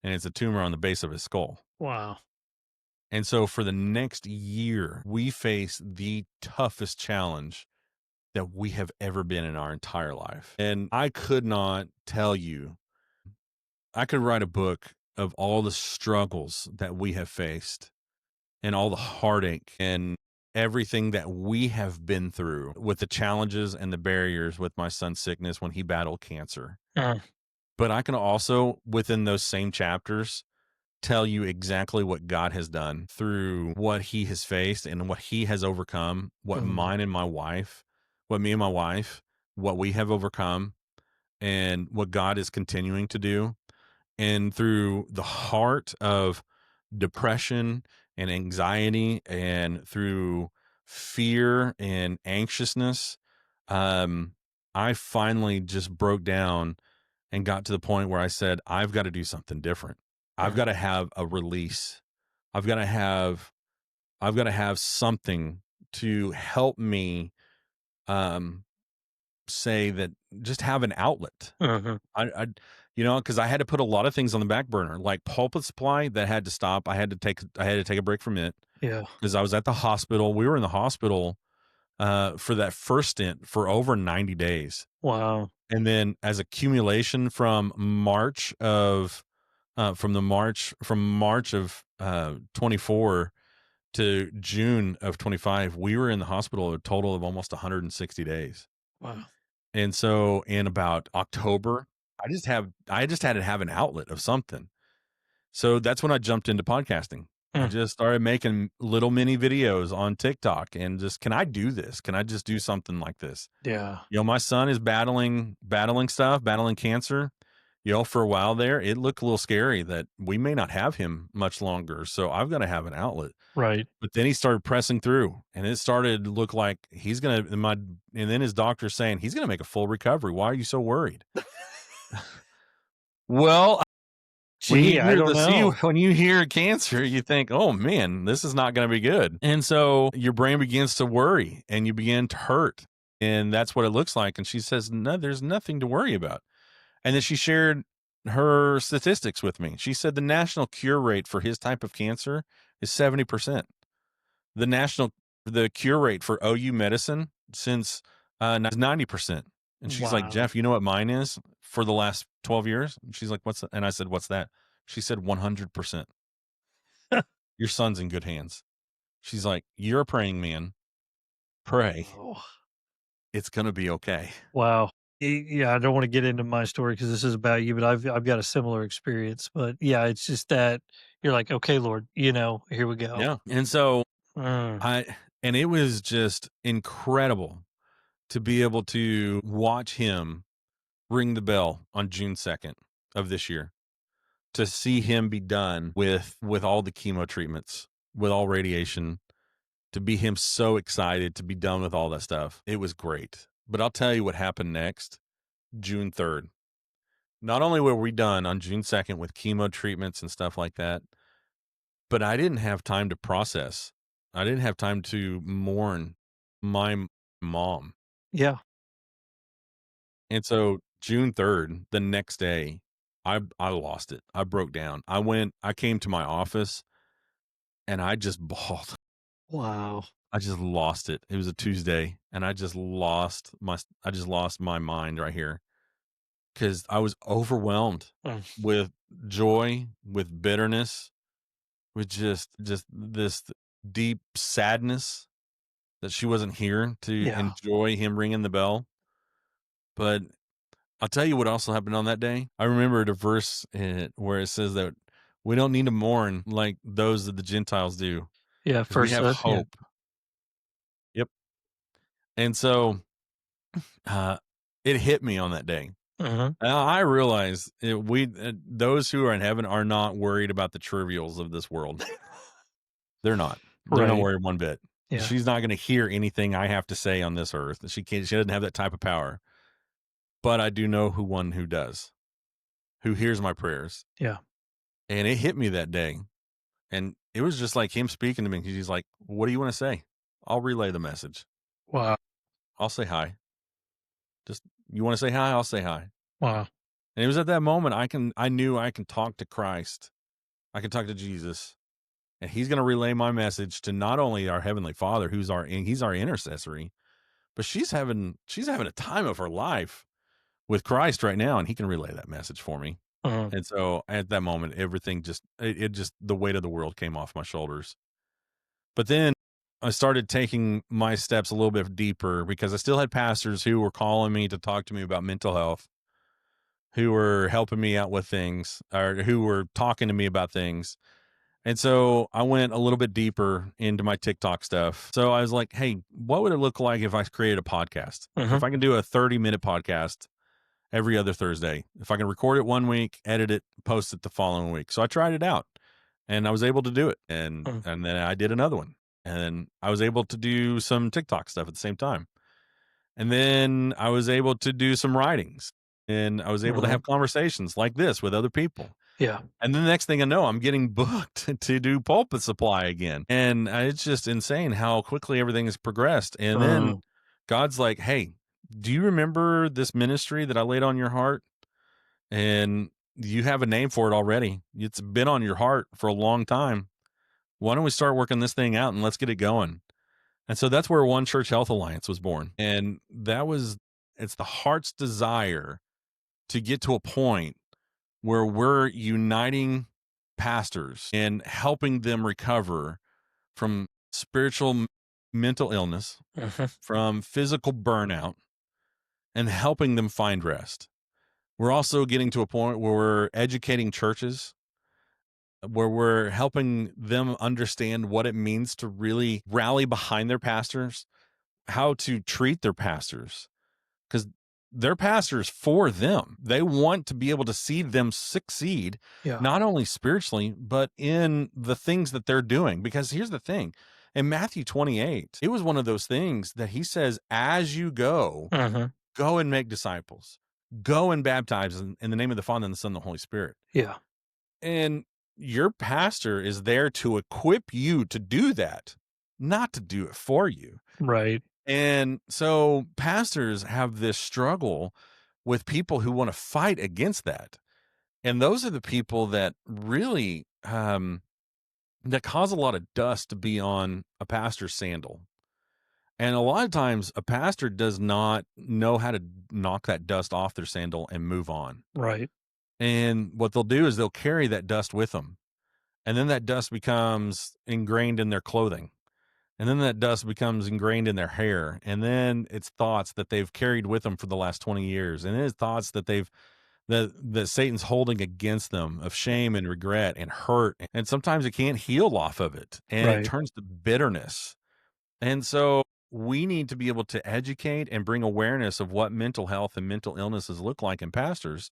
And it's a tumor on the base of his skull. wow. And so for the next year, we face the toughest challenge that we have ever been in our entire life. And I could not tell you, I could write a book of all the struggles that we have faced and all the heartache and everything that we have been through with the challenges and the barriers with my son's sickness when he battled cancer. Mm, But I can also, within those same chapters, tell you exactly what God has done through what he has faced and what he has overcome, what mm, mine and my wife, what me and my wife, what we have overcome, and what God is continuing to do. And through the heart of depression and anxiety and through fear and anxiousness, um, I finally just broke down and got to the point where I said, I've got to do something different. I've got mm, to have a release. I've got to have something to help me um say that just have an outlet. mhm. I because I had to put a lot of things on the back burner, like pulpit supply that had to stop. I had to take a break from it Yeah. because I was at the hospital. We were in the hospital for that first stint for over 90 days. Wow. And then as accumulation from March of 24 to June of 25, we were in the hospital a total of almost 160 days. Wow. And so in about October, I just had to have an outlet of something. So that's when I jumped into podcasting. I Mm, just started making little mini videos on TikTok and just, can I do this? Can I just do something like this? yeah. My son is battling cancer. For a while there, it looked a little scary that we may not have him much longer. So I've got to have an outlet. Right. But then he started pressing through and it started to look like and then his doctor's saying he's going to make a full recovery. Why are you so worried? Well, Gee, I don't know. when you hear cancer, you think, oh man, this is not going to be good. And so your brain begins to worry and you begin to hurt. And that's what it looks like. And she says, no, there's nothing to worry about. And then she shared her statistics with me. She said the national cure rate for his type of cancer is 70%. The cure rate for OU medicine since is 90%. And she's like, Wow. Jeff, you know what mine is for the last 12 years? And she's like, what's that? And I said, what's that? She said, 100%. Your son's in good hands. She's like, you're a praying man. Pray. Oh, It's going to be okay. wow. Yeah, I don't want to get into my story because this is about you, but I've got a similar experience. But yeah, it's just that you're like, okay, Lord, here we go. Yeah. And so Mm, and it was just incredible to be able to watch him ring the bell on June 2nd of this year, to see him be done with all the chemo treatments, with all radiation, to be him so excited to be done with all that stuff. It was great. But I'll tell you what happened next, June 3rd. Not only were we done on June 2nd with chemo treatments and stuff like that, but I didn't have time to process. I didn't have time to mourn my mom. Yeah. And so June 3rd, the next day, I lost it. I broke down. I came to my office and I just bawled. Wow. I just lost it. It was a Tuesday and I just lost my mind right here because I was overwhelmed Mm. with joy, with bitterness, with just this deep sadness that she wasn't here to Yeah. enjoy him ringing the bell. But I'll tell you what also happened on that day. I remembered a verse where it says that we don't need to mourn like those that the Gentiles do Yeah. because we First, have yeah. hope. Yep. And so it hit me on that day. Mm-hmm. Now, I realize those who are in heaven are not worried about the trivials of this world. They're not. They're not Right. worried one bit. Yeah. She's not going to hear anything I have to say on this earth. She doesn't have that type of power. But I do know who does, who hears my prayers. Yeah. And it hit me that day. And it was just like him speaking to me. He's like, what do you want to say? I'll relay the message. Wow. I'll say hi. Just, you want to say hi? I'll say hi. Wow. And it was at that moment I knew I can talk to Christ. I can talk to Jesus. And he's going to relay my message to not only our Heavenly Father, he's our intercessory, but she's having a time of her life with Christ right now, and he can relay that message for me. Mm-hmm. And so at that moment, everything it just the weight of the world came off my shoulders. But then I started taking my steps a little bit deeper because I still had pastors who were calling me to talk to me about mental health, who were helping me out with things, or who were talking to me about things. And so I went a little bit deeper into my TikTok stuff. So I was like, hey, what would it look like if I created a podcast? Mm-hmm. If I can do a 30-minute podcast every other Thursday, if I can record it one week, edit it, post it the following week. So I tried it out and I was able to do it. And then I did another one, and I was able to do some TikTok stuff at the same time. And then I was able to do some writings, and I was able to have conversations like this with other people. Yeah. And then the next thing I know, I'm getting booked to do pulpit supply again. And it's just insane how quickly everything has progressed. And then God's like, hey, do you remember this ministry that I laid on your heart? And you have a name for it already. It's been on your heart for a long time. Why don't we start working this thing out and let's get it going? And so that's where One Church Health Alliance was born. And it's the heart's desire to get to a point where we're uniting pastors and helping them recover from spiritual mental illness, from physical burnout, and helping them find rest. We're also getting to a point where we're educating churches, where we're helping them understand what it means to really rally behind their pastors, how to treat their pastors, because their pastors for them. They want to be able to see them succeed, not only spiritually, but in the things that they're doing. Because here's the thing. In Matthew 28, it was one of those things that he says, as you go, go and make disciples. Go and baptize in the name of the Father and the Son and the Holy Spirit. Yeah. And your pastor is there to equip you to do that, not to do it for you. Right. And so pastors have this struggle with people who want to fight against that. And those are the people that really that cause a lot of dust to be on a pastor's sandal. And a lot of times a pastor does not know how to knock that dust off their sandal and move on. Right. And what they'll do is they'll carry that dust with them. And then that dust becomes ingrained in their clothing. And then that dust becomes ingrained in their hair. And then it's thoughts that they've carried with them for the last 20 years. And it's thoughts that that Satan's holding against them of shame and regret and hurt. And sometimes it can't heal off of it. And it turns to bitterness. And so we need to be able to educate and bring awareness of what mental health and mental illnesses look like in pastors.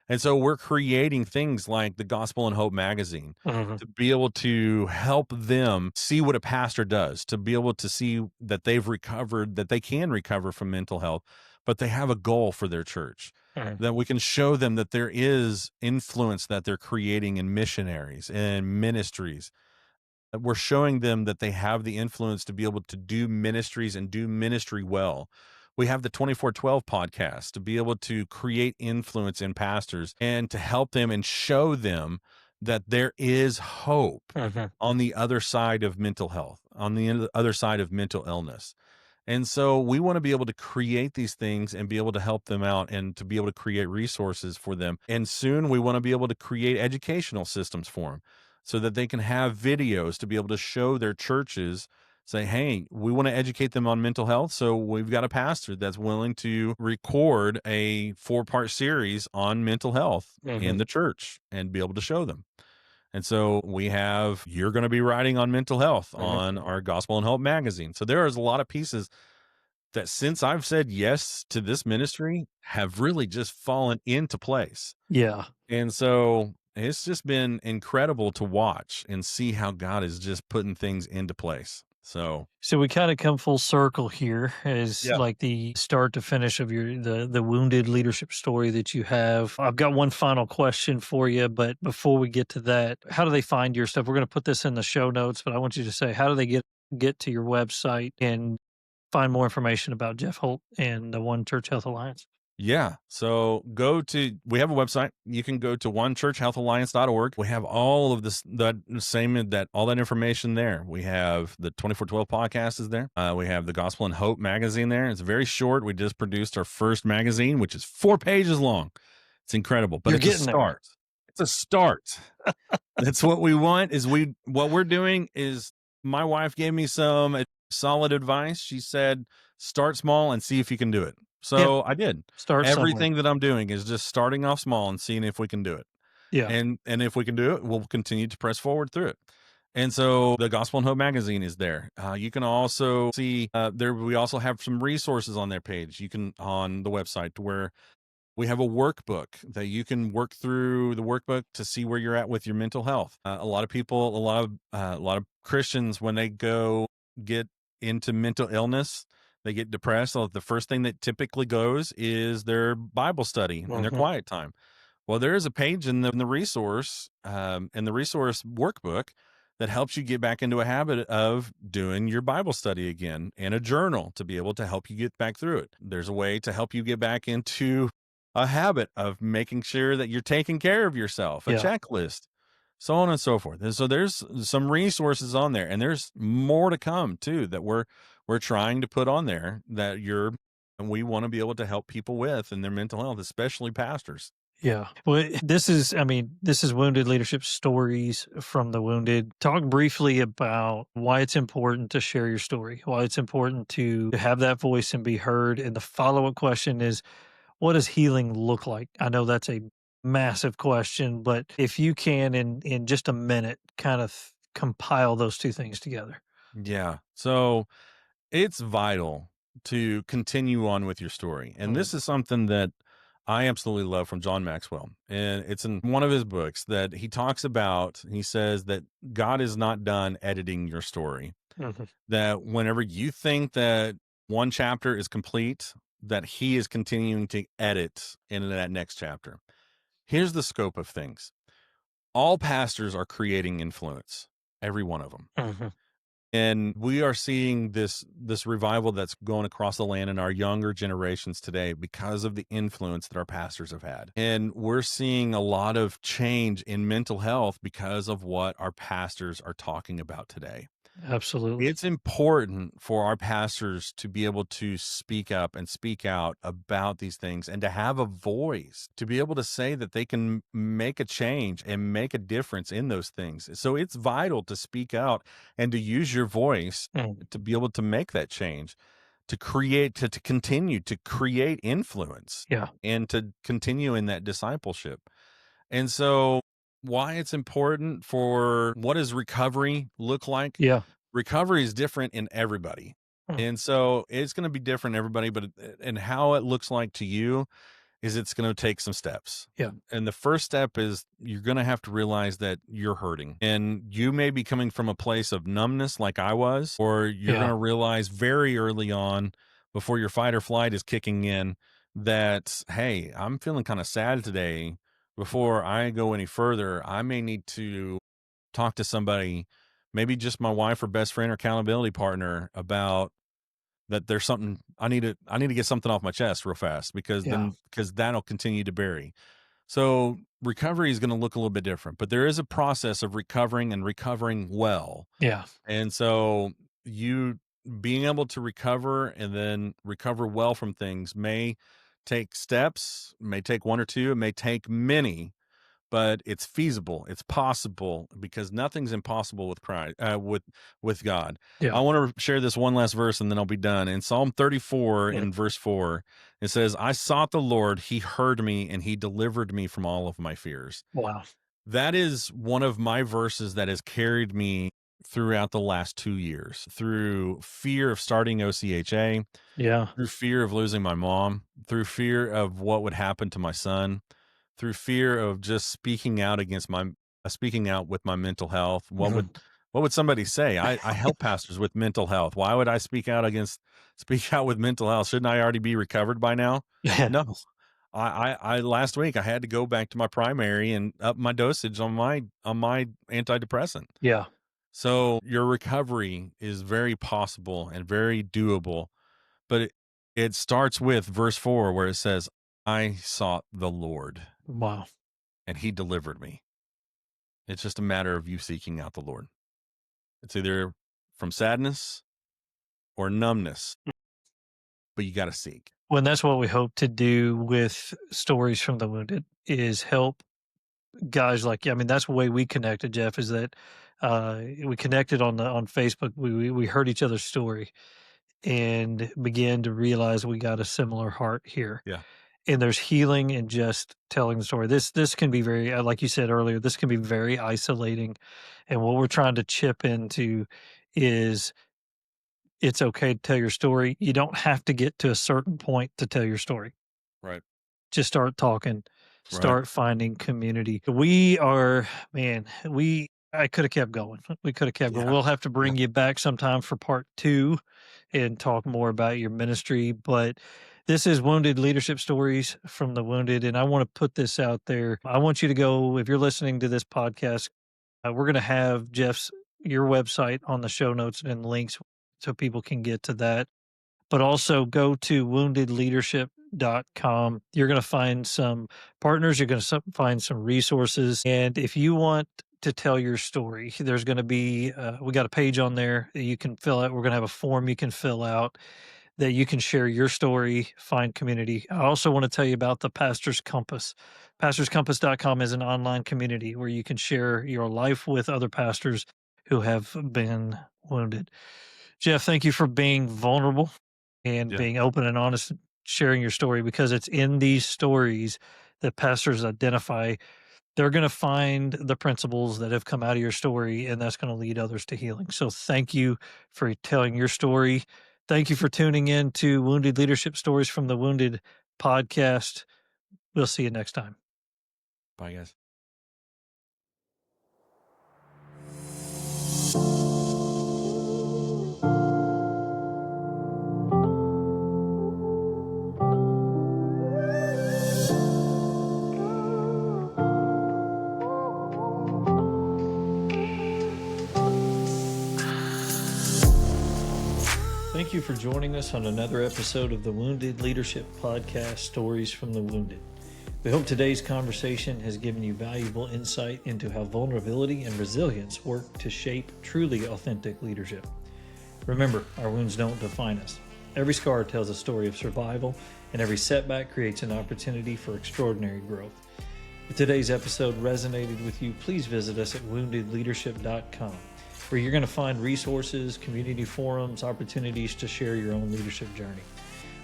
And so we're creating things like the Gospel and Hope magazine Hmm. to be able to help them see what a pastor does, to be able to see that they've recovered, that they can recover from mental health, but they have a goal for their church. Hmm. That we can show them that there is influence that they're creating in missionaries and ministries. We're showing them that they have the influence to be able to do ministries and do ministry well. We have the 2412 podcast to be able to create influence in pastors and to help them and show them that there is hope Hmm. on the other side of mental health, on the other side of mental illness. And so we want to be able to create these things and be able to help them out and to be able to create resources for them. And soon we want to be able to create educational systems for them so that they can have videos to be able to show their churches, say, hey, we want to educate them on mental health. So we've got a pastor that's willing to record a 4-part series on mental health Hmm. in the church and be able to show them. And so we have, you're going to be writing on mental health Hmm. on our Gospel and Hope magazine. So there is a lot of pieces that since I've said yes to this ministry have really just fallen into place. Yeah. And so it's just been incredible to watch and see how God is just putting things into place. So, So we kind of come full circle here as yeah. like the start to finish of the wounded leadership story that you have. I've got one final question for you, but before we get to that, how do they find your stuff? We're going to put this in the show notes, but I want you to say how do they get to your website and find more information about Jeff Holt and the One Church Health Alliance? Yeah. So we have a website. You can go to onechurchhealthalliance.org. We have all of this, all that information there. We have the 2412 podcast is there. We have the Gospel and Hope magazine there. It's very short. We just produced our first magazine, which is 4 pages long. It's incredible, but You're it's a getting there. start. It's a start. That's what we want what we're doing is my wife gave me some solid advice. She said, start small and see if you can do it. Yeah. So I did. Start somewhere. Everything that I'm doing is just starting off small and seeing if we can do it. Yeah. And if we can do it, we'll continue to press forward through it. And so the Gospel and Hope magazine is there. You can also see there. We also have some resources on their page. You can on the website where we have a workbook that you can work through the workbook to see where you're at with your mental health. A lot of people, a lot of Christians, when they go get into mental illness, they get depressed. So the first thing that typically goes is their Bible study and their Hmm. quiet time. Well, there is a page in the resource workbook that helps you get back into a habit of doing your Bible study again and a journal to be able to help you get back through it. There's a way to help you get back into a habit of making sure that you're taking care of yourself, a Yeah. checklist, so on and so forth. And so there's some resources on there, and there's more to come too that we're trying to put on there and we want to be able to help people with in their mental health, especially pastors. Yeah. Well, this is Wounded Leadership Stories from the Wounded. Talk briefly about why it's important to share your story, why it's important to have that voice and be heard. And the follow up question is, what does healing look like? I know that's a massive question, but if you can, in just a minute, kind of compile those two things together. Yeah. So it's vital to continue on with your story. And Mm. this is something that I absolutely love from John Maxwell. And it's in one of his books that he talks about. He says that God is not done editing your story, Mhm. that whenever you think that one chapter is complete, that he is continuing to edit into that next chapter. Here's the scope of things. All pastors are creating influence, every one of them. Mhm. And we are seeing this revival that's going across the land in our younger generations today because of the influence that our pastors have had. And we're seeing a lot of change in mental health because of what our pastors are talking about today. Absolutely. It's important for our pastors to be able to speak up and speak out about these things and to have a voice to be able to say that they can make a change and make a difference in those things. So it's vital to speak out and to use your voice Mm. to be able to make that change, to continue to create influence Yeah. and to continue in that discipleship. And so why it's important for what does recovery look like? Yeah. Recovery is different in everybody. Hmm. And so it's going to be different, everybody, but and how it looks like to you is it's going to take some steps. Yeah. And the first step is you're going to have to realize that you're hurting. And you may be coming from a place of numbness like I was, or you're going Yeah. to realize very early on before your fight or flight is kicking in that, hey, I'm feeling kind of sad today. Before I go any further, I may need to talk to somebody, maybe just my wife or best friend or accountability partner, about that there's something I need to get something off my chest real fast, because Yeah. that'll continue to bury. So recovery is going to look a little bit different, but there is a process of recovering and recovering well. Yeah. And so you being able to recover and then recover well from things may take steps, may take one or two, it may take many, but it's feasible. It's possible, because nothing's impossible with Christ, with God. Yeah. I want to share this one last verse and then I'll be done. In Psalm 34 Mm. in verse 4, it says, "I sought the Lord, he heard me and he delivered me from all of my fears." Wow. That is one of my verses that has carried me throughout the last 2 years, through fear of starting OCHA, Yeah. through fear of losing my mom, through fear of what would happen to my son, through fear of just speaking out with my mental health. Mhm. What would somebody say? I help pastors with mental health. Why would I speak out with mental health? Shouldn't I already be recovered by now? Yeah. No. I last week I had to go back to my primary and up my dosage on my antidepressant. Yeah. So your recovery is very possible and very doable, but it starts with verse 4 where it says, "I sought the Lord Wow. and he delivered me." It's just a matter of you seeking out the Lord. It's either from sadness or numbness, but you got to seek. Well, and that's what we hope to do with Stories from the Wounded, is help guys like you. I mean, that's the way we connected, Jeff, is that we connected on Facebook. We heard each other's story and began to realize we got a similar heart here. Yeah. And there's healing in just telling the story. This can be very, like you said earlier, this can be very isolating. And what we're trying to chip into is it's okay to tell your story. You don't have to get to a certain point to tell your story. Right. Just start talking, Right. start finding community. We are, man, I could have kept going. We could have kept going. Yeah. We'll have to Yeah. bring you back sometime for part 2 and talk more about your ministry. But this is Wounded Leadership Stories from the Wounded. And I want to put this out there. I want you to go, if you're listening to this podcast, we're going to have your website on the show notes and links so people can get to that. But also go to woundedleadership.com. You're going to find some partners, you're going to find some resources. And if you want to tell your story, there's going to be, we got a page on there that you can fill out. We're going to have a form you can fill out that you can share your story, find community. I also want to tell you about the Pastor's Compass. PastorsCompass.com is an online community where you can share your life with other pastors who have been wounded. Jeff, thank you for being vulnerable and Yeah. being open and honest, sharing your story, because it's in these stories that pastors identify. They're going to find the principles that have come out of your story, and that's going to lead others to healing. So thank you for telling your story. Thank you for tuning in to Wounded Leadership Stories from the Wounded podcast. We'll see you next time. Bye, guys. Thank you for joining us on another episode of the Wounded Leadership Podcast, Stories from the Wounded. We hope today's conversation has given you valuable insight into how vulnerability and resilience work to shape truly authentic leadership. Remember, our wounds don't define us. Every scar tells a story of survival, and every setback creates an opportunity for extraordinary growth. If today's episode resonated with you, please visit us at woundedleadership.com, where you're going to find resources, community forums, opportunities to share your own leadership journey.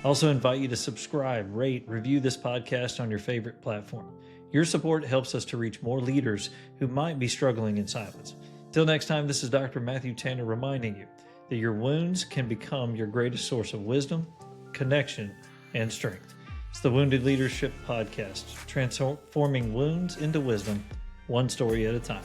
I also invite you to subscribe, rate, review this podcast on your favorite platform. Your support helps us to reach more leaders who might be struggling in silence. Till next time, this is Dr. Matthew Tanner reminding you that your wounds can become your greatest source of wisdom, connection, and strength. It's the Wounded Leadership Podcast, transforming wounds into wisdom, one story at a time.